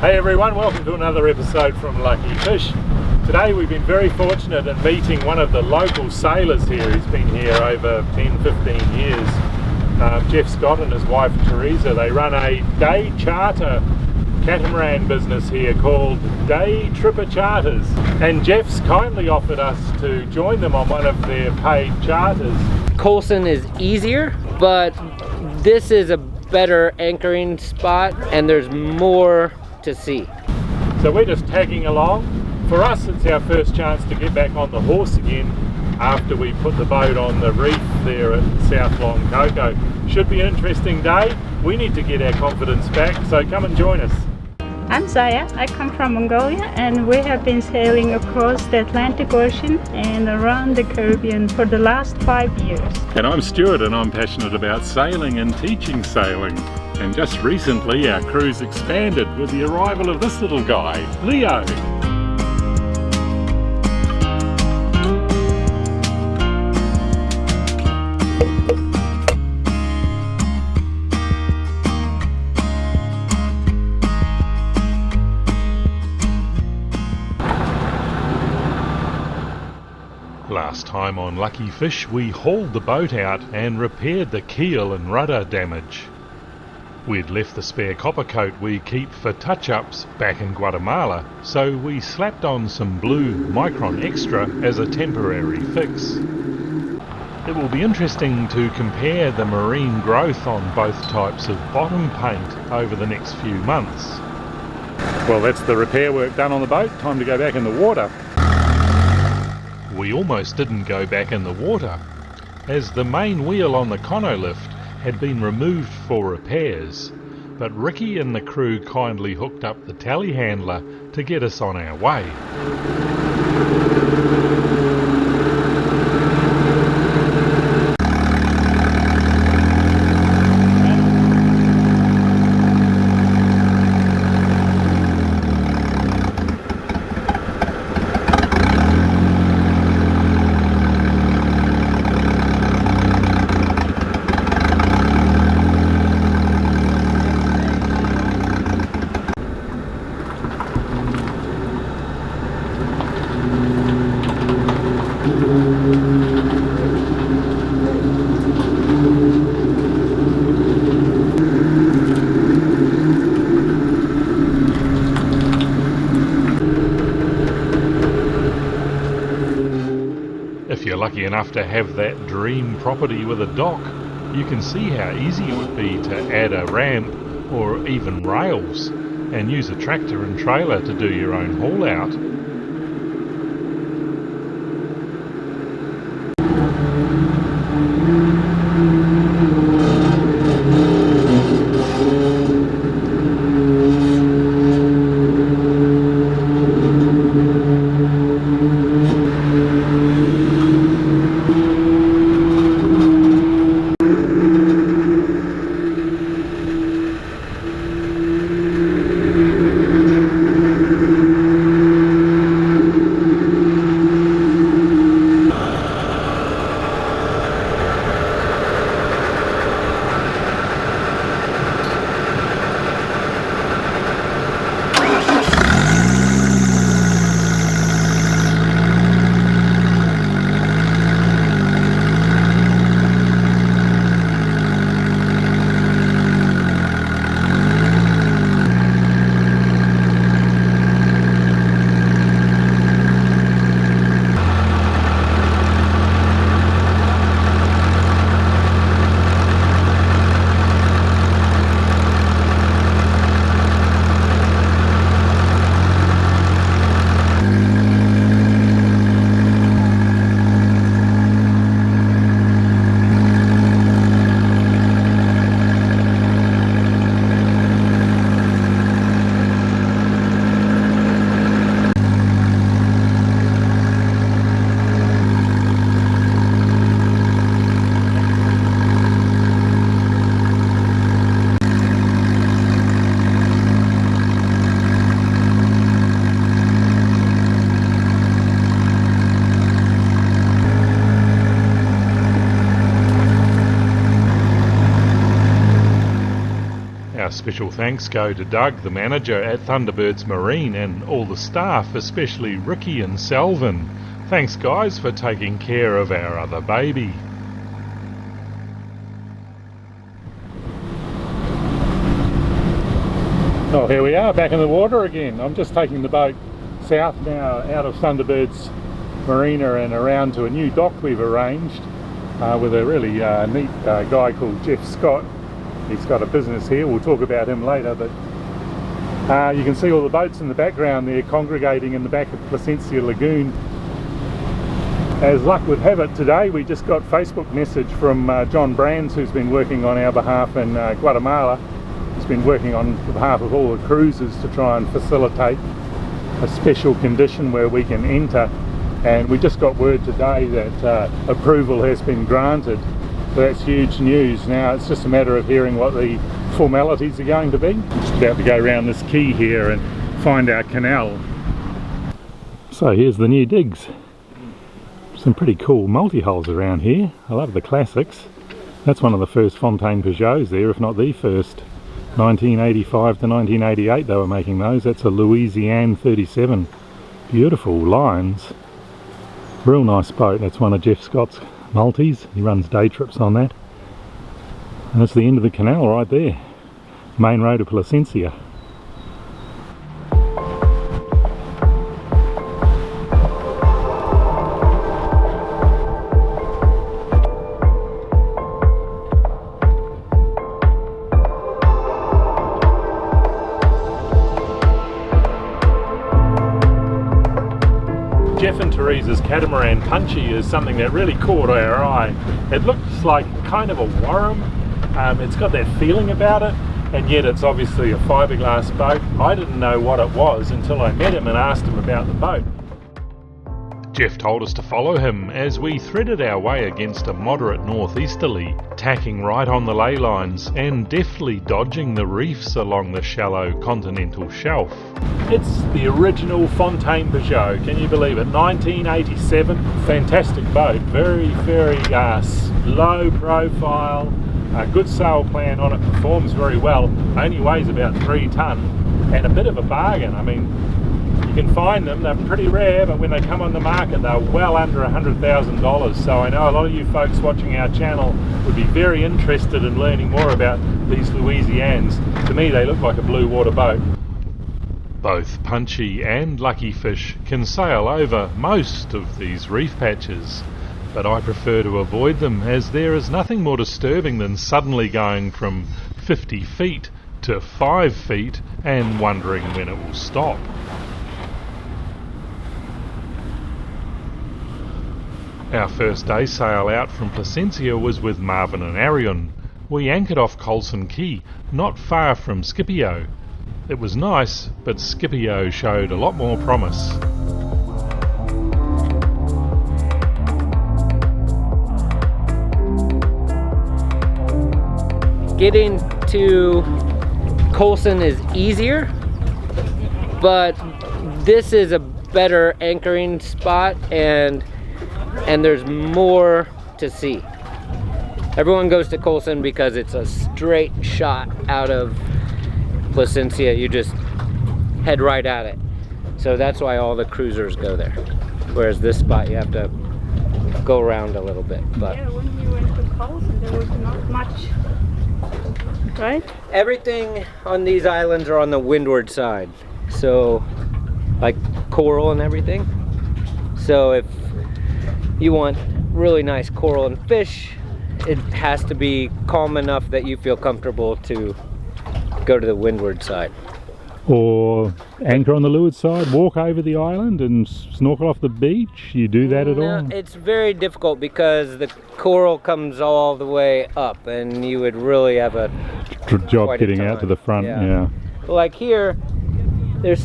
Hey everyone, welcome to another episode from Luckyfish. Today we've been very fortunate in meeting one of the local sailors here. He's been here over 10-15 years. Jeff Scott and his wife Teresa, they run a day charter catamaran business here called Day Tripper Charters. And Jeff's kindly offered us to join them on one of their paid charters. Colson is easier, but this is a better anchoring spot and there's more to see. So we're just tagging along. For us, it's our first chance to get back on the horse again after we put the boat on the reef there at South Long Coco. Should be an interesting day. We need to get our confidence back, so come and join us. I'm Zaya. I come from Mongolia and we have been sailing across the Atlantic Ocean and around the Caribbean for the last 5 years. And I'm Stuart and I'm passionate about sailing and teaching sailing. And just recently our crew's expanded with the arrival of this little guy, Leo. Last time on Luckyfish, we hauled the boat out and repaired the keel and rudder damage. We'd left the spare copper coat we keep for touch-ups back in Guatemala, so we slapped on some blue Micron Extra as a temporary fix. It will be interesting to compare the marine growth on both types of bottom paint over the next few months. Well, that's the repair work done on the boat. Time to go back in the water. We almost didn't go back in the water, as the main wheel on the Conolift had been removed for repairs, but Ricky and the crew kindly hooked up the telehandler to get us on our way. If you're lucky enough to have that dream property with a dock, you can see how easy it would be to add a ramp or even rails and use a tractor and trailer to do your own haul out. Our special thanks go to Doug, the manager at Thunderbirds Marine, and all the staff, especially Ricky and Selvin. Thanks guys for taking care of our other baby. Oh, here we are back in the water again. I'm just taking the boat south now out of Thunderbirds Marina and around to a new dock we've arranged with a really neat guy called Jeff Scott. He's got a business here, we'll talk about him later, but you can see all the boats in the background there congregating in the back of Placencia Lagoon. As luck would have it, today we just got Facebook message from John Brands, who's been working on our behalf in Guatemala. He's been working on behalf of all the cruisers to try and facilitate a special condition where we can enter, and we just got word today that approval has been granted. So that's huge news. Now it's just a matter of hearing what the formalities are going to be. I'm just about to go around this quay here and find our canal. So here's the new digs. Some pretty cool multi-hulls around here. I love the classics. That's one of the first Fontaine Peugeots there, if not the first. 1985 to 1988 they were making those. That's a Louisiane 37. Beautiful lines. Real nice boat. That's one of Jeff Scott's multis. He runs day trips on that. And that's the end of the canal right there. Main road to Placencia. Jeff and Teresa's catamaran Punchy is something that really caught our eye. It looks like kind of a worm. It's got that feeling about it, and yet it's obviously a fiberglass boat. I didn't know what it was until I met him and asked him about the boat. Jeff told us to follow him as we threaded our way against a moderate northeasterly, tacking right on the ley lines and deftly dodging the reefs along the shallow continental shelf. It's the original Fontaine Peugeot, can you believe it? 1987, fantastic boat, very low profile, a good sail plan on it, performs very well, only weighs about 3 tonne, and a bit of a bargain. I mean, you can find them, they're pretty rare, but when they come on the market they're well under $100,000. So I know a lot of you folks watching our channel would be very interested in learning more about these Louisianes. To me they look like a blue water boat. Both Punchy and Luckyfish can sail over most of these reef patches, but I prefer to avoid them as there is nothing more disturbing than suddenly going from 50 feet to 5 feet and wondering when it will stop. Our first day sail out from Placencia was with Marvin and Arion. We anchored off Colson Key, not far from Scipio. It was nice, but Scipio showed a lot more promise. Getting to Colson is easier, but this is a better anchoring spot and there's more to see. Everyone goes to Colson because it's a straight shot out of Placencia. You just head right at it. So that's why all the cruisers go there. Whereas this spot you have to go around a little bit. But yeah, when we went to Colson there was not much, right? everything on these islands are on the windward side. So like coral and everything. So if you want really nice coral and fish, it has to be calm enough that you feel comfortable to go to the windward side. Or anchor on the leeward side, walk over the island and snorkel off the beach? You do that at all? It's very difficult because the coral comes all the way up and you would really have a job getting out to the front. Yeah. Like here, there's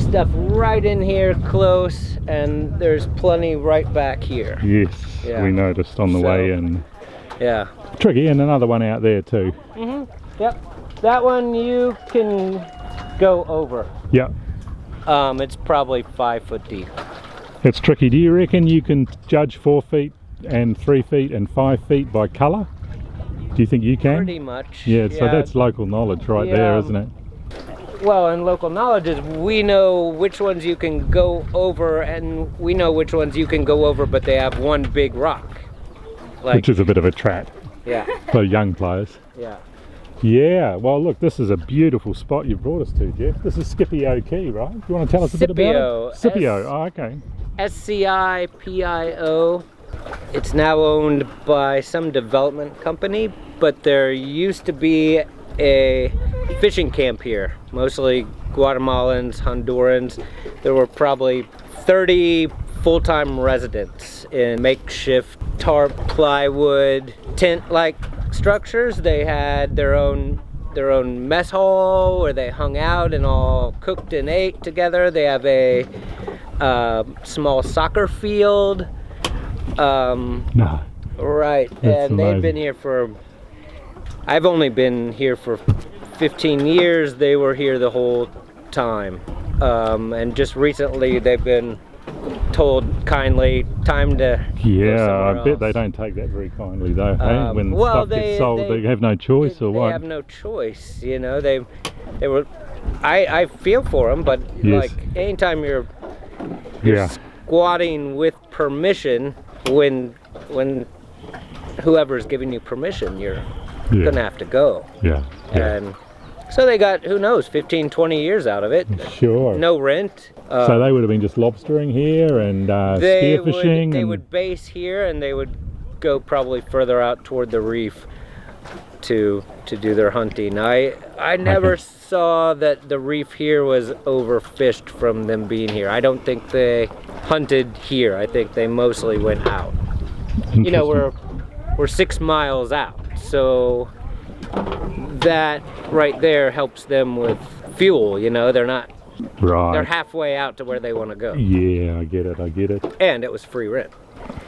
stuff right in here close, and there's plenty right back here. Yes, we noticed on the way in. Yeah. Tricky, and another one out there too. Yep. That one you can go over. Yep. It's probably 5 foot deep. It's tricky. Do you reckon you can judge 4 feet and 3 feet and 5 feet by colour? Do you think you can? Pretty much. Yeah, so that's local knowledge right there, isn't it? Well, and local knowledge is we know which ones you can go over, and we know which ones you can go over, but they have one big rock. Like, which is a bit of a trap yeah. for young players. Yeah. Yeah, well look, this is a beautiful spot you've brought us to, Jeff. This is Scipio Key, right? Do you want to tell us a bit about it? Scipio, oh, okay. SCIPIO. It's now owned by some development company, but there used to be a fishing camp here, mostly Guatemalans, Hondurans. There were probably 30 full-time residents in makeshift tarp, plywood, tent-like structures. They had their own mess hall where they hung out and all cooked and ate together. They have a small soccer field. No. Right, and they've been here for, I've only been here for 15 years. They were here the whole time. And just recently they've been told kindly, time to yeah, I bet they don't take that very kindly though, hey? When stuff gets sold, they have no choice or what? They have no choice, you know. They were, I feel for them, but like anytime you're squatting with permission, when whoever's giving you permission, you're gonna have to go. Yeah. And so they got, who knows, 15, 20 years out of it. Sure. No rent. So they would have been just lobstering here and spearfishing? They would base here, and they would go probably further out toward the reef to do their hunting. I never saw that the reef here was overfished from them being here. I don't think they hunted here. I think they mostly went out. You know, we're 6 miles out, so that right there helps them with fuel. You know, they're not. Right. They're halfway out to where they want to go. Yeah, I get it. And it was free rent.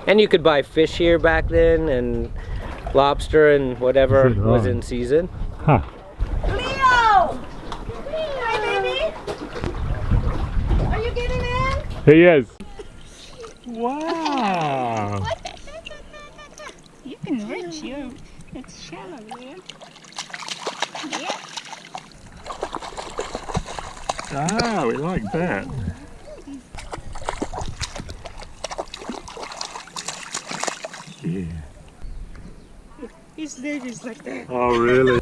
And you could buy fish here back then, and lobster and whatever was in season. Huh. Leo! Hi, baby. Are you getting in? He is. Wow. You can reach you. It's shallow, man. Yeah. Ah, we like that. Yeah. His leg is like that. Oh, really?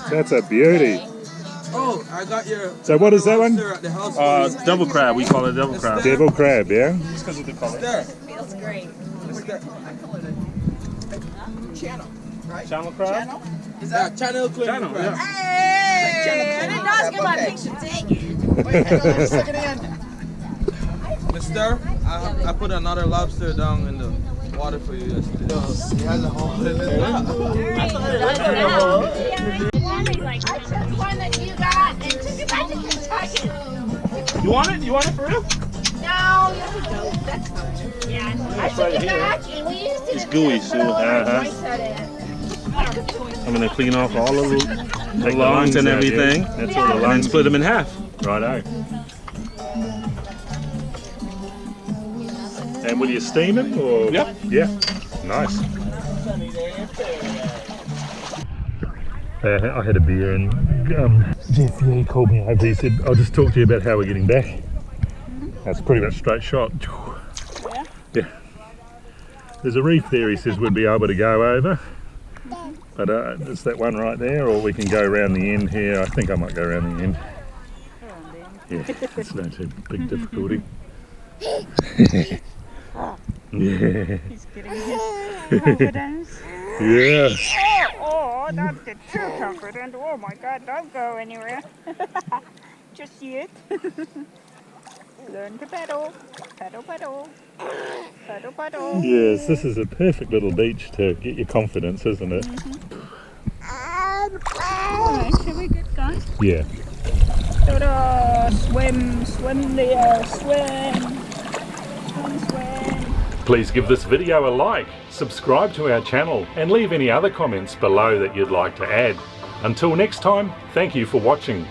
That's a beauty. Oh, I got your. So what is that one? At the house. Devil crab. We call it devil crab. Devil crab, yeah? Just because of the color. Feels great. Channel, right? Channel crab? Channel? Is that channel crab? Channel, yeah. Hey! I didn't know I was getting my picture taken. Wait, hang on a second. Mister, I put another lobster down in the water for you yesterday. He has a hole in it. I took one that you got and took it back to Kentucky. You want it? You want it for real? No, you have to go. That's fine. Yeah, I took it back and we used it. It's gooey, Sue. I'm gonna clean off all of the lungs and everything. That's all the lungs. And split them in half. Righto. And will you steam it or? Yep. Yeah. Nice. I had a beer and Jeff, he called me over. He said, I'll just talk to you about how we're getting back. That's pretty much straight shot. Yeah. There's a reef there, he says, we'd be able to go over. But it's that one right there, or we can go around the end here. I think I might go around the end. Yeah, it's no too big difficulty. Yeah. He's getting his confidence. Yeah. Oh, that's the true confidence. Oh my God, don't go anywhere. Just see it. Learn to pedal. Pedal, pedal. Pedal, pedal. Yes, this is a perfect little beach to get your confidence, isn't it? Alright, shall we get going? Yeah. Toto, swim there, swim. Please give this video a like, subscribe to our channel, and leave any other comments below that you'd like to add. Until next time, thank you for watching.